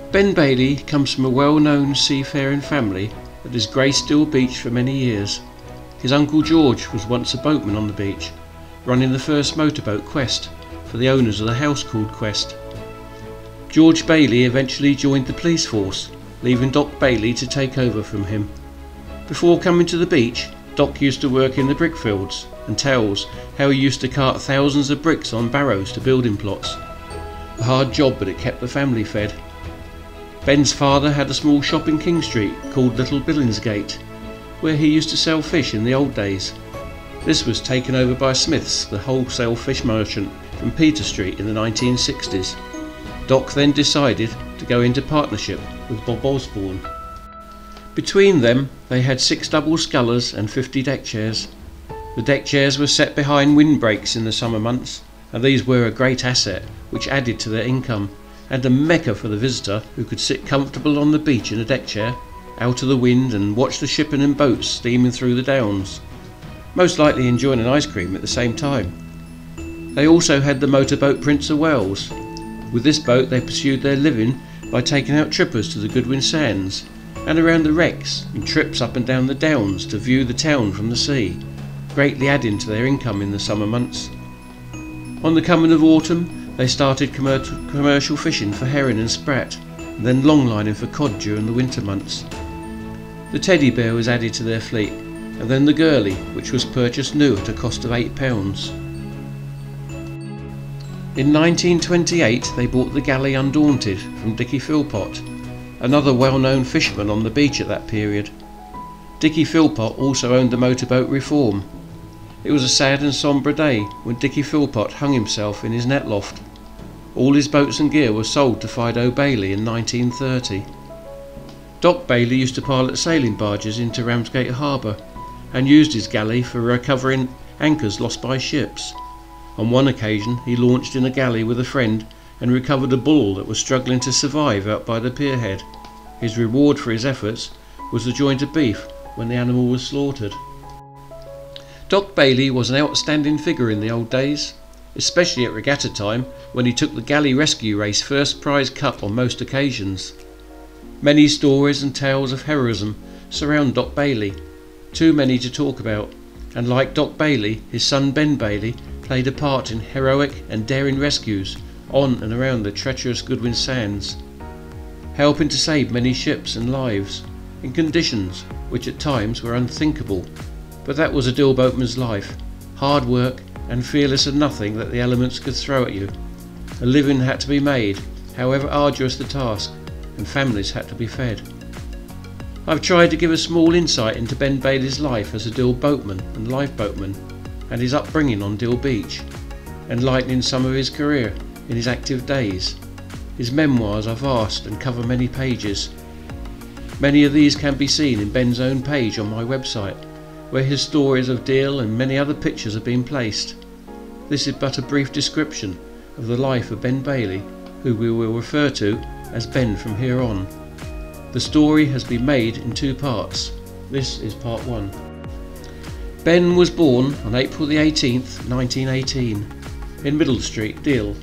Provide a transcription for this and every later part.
Ben Bailey comes from a well-known seafaring family that has graced Deal Beach for many years. His uncle George was once a boatman on the beach, running the first motorboat Quest for the owners of the house called Quest. George Bailey eventually joined the police force, leaving Doc Bailey to take over from him. Before coming to the beach, Doc used to work in the brickfields and tells how he used to cart thousands of bricks on barrows to building plots. A hard job, but it kept the family fed. Ben's father had a small shop in King Street called Little Billingsgate, where he used to sell fish in the old days. This was taken over by Smith's, the wholesale fish merchant, from Peter Street in the 1960s. Doc then decided to go into partnership with Bob Osborne. Between them they had 6 double scullers and 50 deck chairs. The deck chairs were set behind windbreaks in the summer months, and these were a great asset which added to their income, and a mecca for the visitor who could sit comfortable on the beach in a deck chair, out of the wind, and watch the shipping and boats steaming through the downs, most likely enjoying an ice cream at the same time. They also had the motorboat Prince of Wales. With this boat they pursued their living by taking out trippers to the Goodwin Sands and around the wrecks, in trips up and down the downs to view the town from the sea, greatly adding to their income in the summer months. On the coming of autumn they started commercial fishing for herring and sprat, and then longlining for cod during the winter months. The teddy bear was added to their fleet, and then the girlie, which was purchased new at a cost of £8. In 1928 they bought the galley Undaunted from Dickie Philpott, another well-known fisherman on the beach at that period. Dickie Philpott also owned the motorboat Reform. It was a sad and sombre day when Dickie Philpott hung himself in his net loft. All his boats and gear were sold to Fido Bailey in 1930. Doc Bailey used to pilot sailing barges into Ramsgate Harbour and used his galley for recovering anchors lost by ships. On one occasion he launched in a galley with a friend and recovered a bull that was struggling to survive out by the pierhead. His reward for his efforts was a joint of beef when the animal was slaughtered. Doc Bailey was an outstanding figure in the old days, especially at regatta time when he took the galley rescue race first prize cup on most occasions. Many stories and tales of heroism surround Doc Bailey, too many to talk about, and like Doc Bailey, his son Ben Bailey played a part in heroic and daring rescues on and around the treacherous Goodwin Sands, helping to save many ships and lives in conditions which at times were unthinkable. But that was a Deal boatman's life, hard work and fearless of nothing that the elements could throw at you. A living had to be made, however arduous the task, and families had to be fed. I've tried to give a small insight into Ben Bailey's life as a Deal boatman and lifeboatman, and his upbringing on Deal Beach, enlightening some of his career in his active days. His memoirs are vast and cover many pages. Many of these can be seen in Ben's own page on my website, where his stories of Deal and many other pictures have been placed. This is but a brief description of the life of Ben Bailey, who we will refer to as Ben from here on. The story has been made in 2 parts. This is part 1. Ben was born on April the 18th, 1918, in Middle Street, Deal,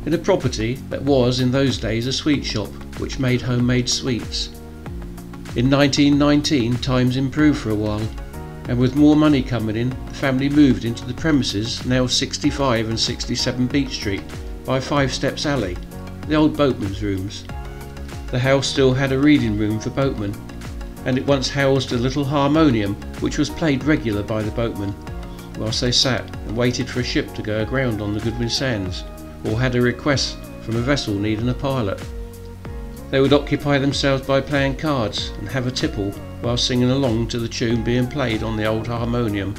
in a property that was in those days a sweet shop which made homemade sweets. In 1919 times improved for a while, and with more money coming in, the family moved into the premises now 65 and 67 Beach Street by 5 Steps Alley, the old boatmen's rooms. The house still had a reading room for boatmen, and it once housed a little harmonium which was played regular by the boatmen whilst they sat and waited for a ship to go aground on the Goodwin Sands, or had a request from a vessel needing a pilot. They would occupy themselves by playing cards and have a tipple while singing along to the tune being played on the old harmonium.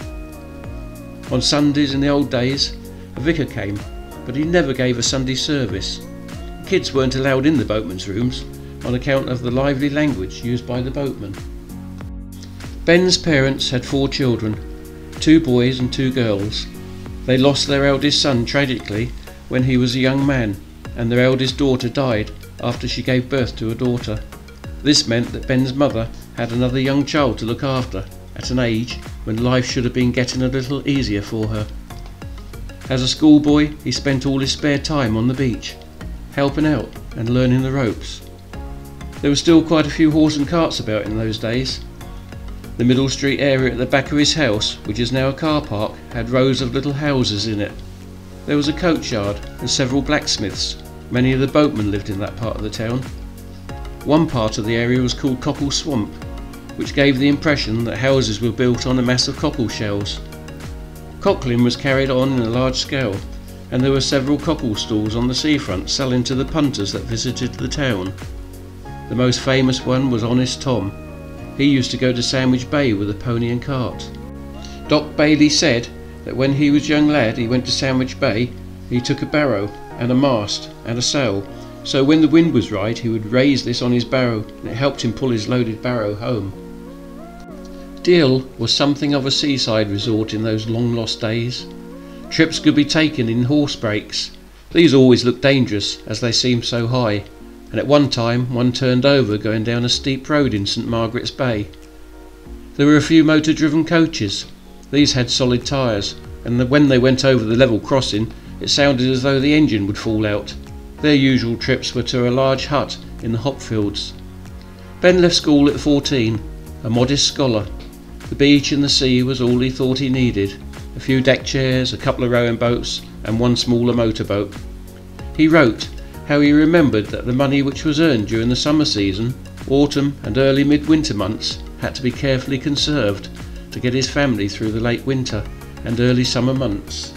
On Sundays in the old days, a vicar came, but he never gave a Sunday service. Kids weren't allowed in the boatmen's rooms on account of the lively language used by the boatmen. Ben's parents had 4 children, 2 boys and 2 girls. They lost their eldest son tragically when he was a young man, and their eldest daughter died after she gave birth to a daughter. This meant that Ben's mother had another young child to look after at an age when life should have been getting a little easier for her. As a schoolboy, he spent all his spare time on the beach, helping out and learning the ropes. There were still quite a few horse and carts about in those days. The Middle Street area at the back of his house, which is now a car park, had rows of little houses in it. There was a coachyard and several blacksmiths. Many of the boatmen lived in that part of the town. One part of the area was called Cockle Swamp, which gave the impression that houses were built on a mass of cockle shells. Cockling was carried on in a large scale, and there were several cockle stalls on the seafront selling to the punters that visited the town. The most famous one was Honest Tom. He used to go to Sandwich Bay with a pony and cart. Doc Bailey said that when he was a young lad he went to Sandwich Bay, he took a barrow and a mast and a sail, so when the wind was right he would raise this on his barrow and it helped him pull his loaded barrow home. Deal was something of a seaside resort in those long lost days. Trips could be taken in horse breaks. These always looked dangerous as they seemed so high, and at one time one turned over going down a steep road in St Margaret's Bay. There were a few motor driven coaches. These had solid tyres, and when they went over the level crossing it sounded as though the engine would fall out. Their usual trips were to a large hut in the hop fields. Ben left school at 14, a modest scholar. The beach and the sea was all he thought he needed. A few deck chairs, a couple of rowing boats and one smaller motorboat. He wrote how he remembered that the money which was earned during the summer season, autumn and early midwinter months had to be carefully conserved to get his family through the late winter and early summer months.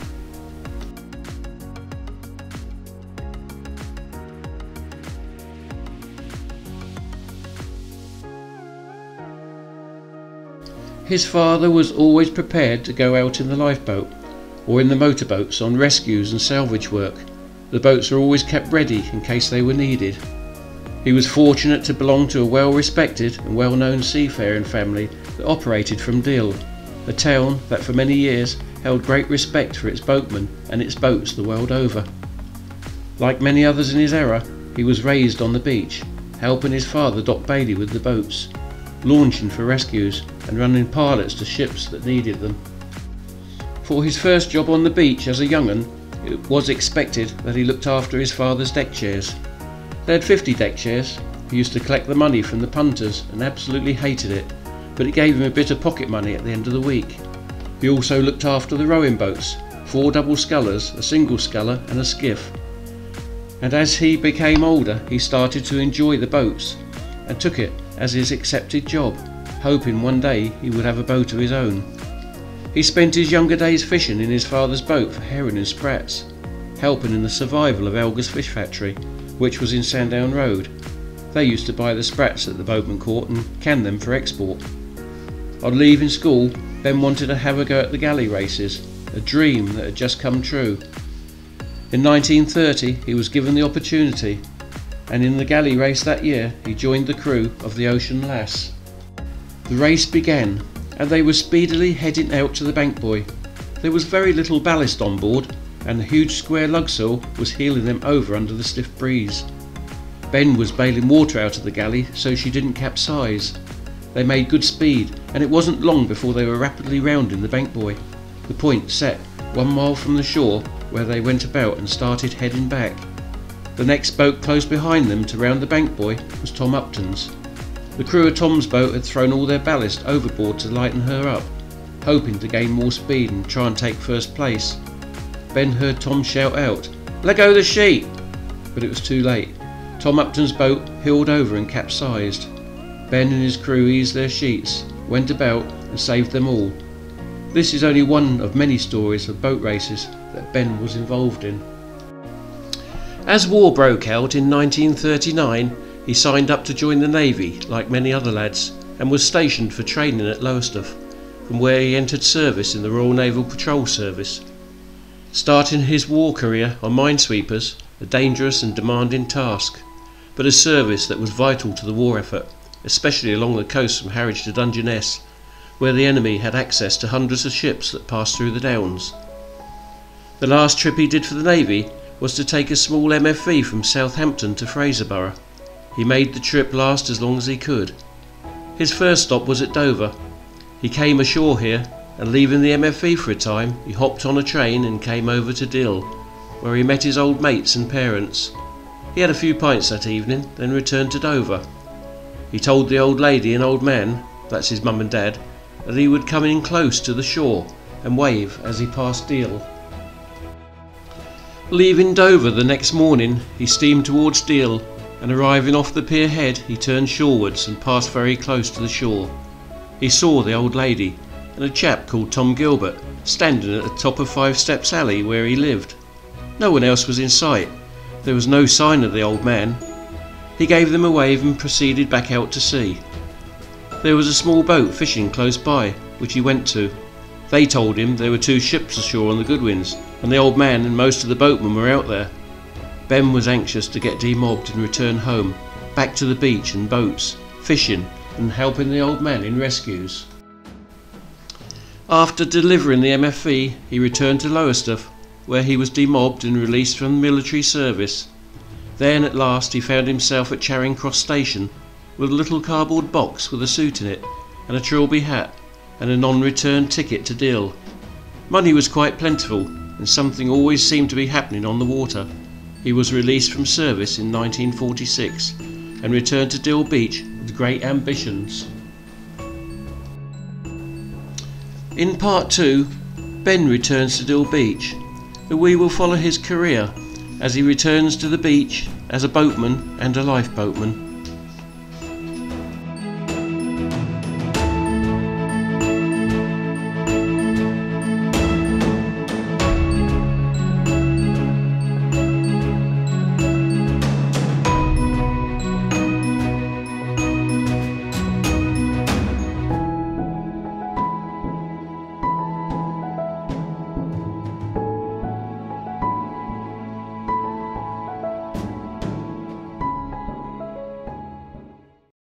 His father was always prepared to go out in the lifeboat or in the motorboats on rescues and salvage work. The boats were always kept ready in case they were needed. He was fortunate to belong to a well-respected and well-known seafaring family that operated from Deal, a town that for many years held great respect for its boatmen and its boats the world over. Like many others in his era, he was raised on the beach, helping his father Doc Bailey with the boats, launching for rescues and running pilots to ships that needed them. For his first job on the beach as a young'un, it was expected that he looked after his father's deck chairs. They had 50 deck chairs. He used to collect the money from the punters and absolutely hated it, but it gave him a bit of pocket money at the end of the week. He also looked after the rowing boats, 4 double scullers, a single sculler and a skiff. And as he became older he started to enjoy the boats and took it as his accepted job, hoping one day he would have a boat of his own. He spent his younger days fishing in his father's boat for herring and sprats, helping in the survival of Elga's fish factory, which was in Sandown Road. They used to buy the sprats at the Boatman Court and can them for export. On leaving school, Ben wanted to have a go at the galley races, a dream that had just come true. In 1930 he was given the opportunity, and in the galley race that year he joined the crew of the Ocean Lass. The race began, and they were speedily heading out to the bank buoy. There was very little ballast on board, and the huge square lugsail was heeling them over under the stiff breeze. Ben was bailing water out of the galley so she didn't capsize. They made good speed, and it wasn't long before they were rapidly rounding the bank buoy, the point set 1 mile from the shore, where they went about and started heading back. The next boat close behind them to round the bank buoy was Tom Upton's. The crew of Tom's boat had thrown all their ballast overboard to lighten her up, hoping to gain more speed and try and take first place. Ben heard Tom shout out, "Let go the sheet!" But it was too late. Tom Upton's boat heeled over and capsized. Ben and his crew eased their sheets, went about and saved them all. This is only one of many stories of boat races that Ben was involved in. As war broke out in 1939, he signed up to join the Navy like many other lads and was stationed for training at Lowestoft, from where he entered service in the Royal Naval Patrol Service. Starting his war career on minesweepers, a dangerous and demanding task, but a service that was vital to the war effort, especially along the coast from Harwich to Dungeness, where the enemy had access to hundreds of ships that passed through the Downs. The last trip he did for the Navy was to take a small MFV from Southampton to Fraserburgh. He made the trip last as long as he could. His first stop was at Dover. He came ashore here, and leaving the MFV for a time, he hopped on a train and came over to Dill, where he met his old mates and parents. He had a few pints that evening, then returned to Dover. He told the old lady and old man, that's his mum and dad, that he would come in close to the shore and wave as he passed Deal. Leaving Dover the next morning, he steamed towards Deal, and arriving off the pier head, he turned shorewards and passed very close to the shore. He saw the old lady and a chap called Tom Gilbert standing at the top of Five Steps Alley where he lived. No one else was in sight. There was no sign of the old man. He gave them a wave and proceeded back out to sea. There was a small boat fishing close by, which he went to. They told him there were 2 ships ashore on the Goodwins, and the old man and most of the boatmen were out there. Ben was anxious to get demobbed and return home, back to the beach and boats, fishing and helping the old man in rescues. After delivering the MFV, he returned to Lowestoft, where he was demobbed and released from military service. Then at last he found himself at Charing Cross Station with a little cardboard box with a suit in it and a trilby hat and a non-return ticket to Deal. Money was quite plentiful and something always seemed to be happening on the water. He was released from service in 1946 and returned to Deal Beach with great ambitions. In part 2, Ben returns to Deal Beach, but we will follow his career as he returns to the beach as a boatman and a lifeboatman.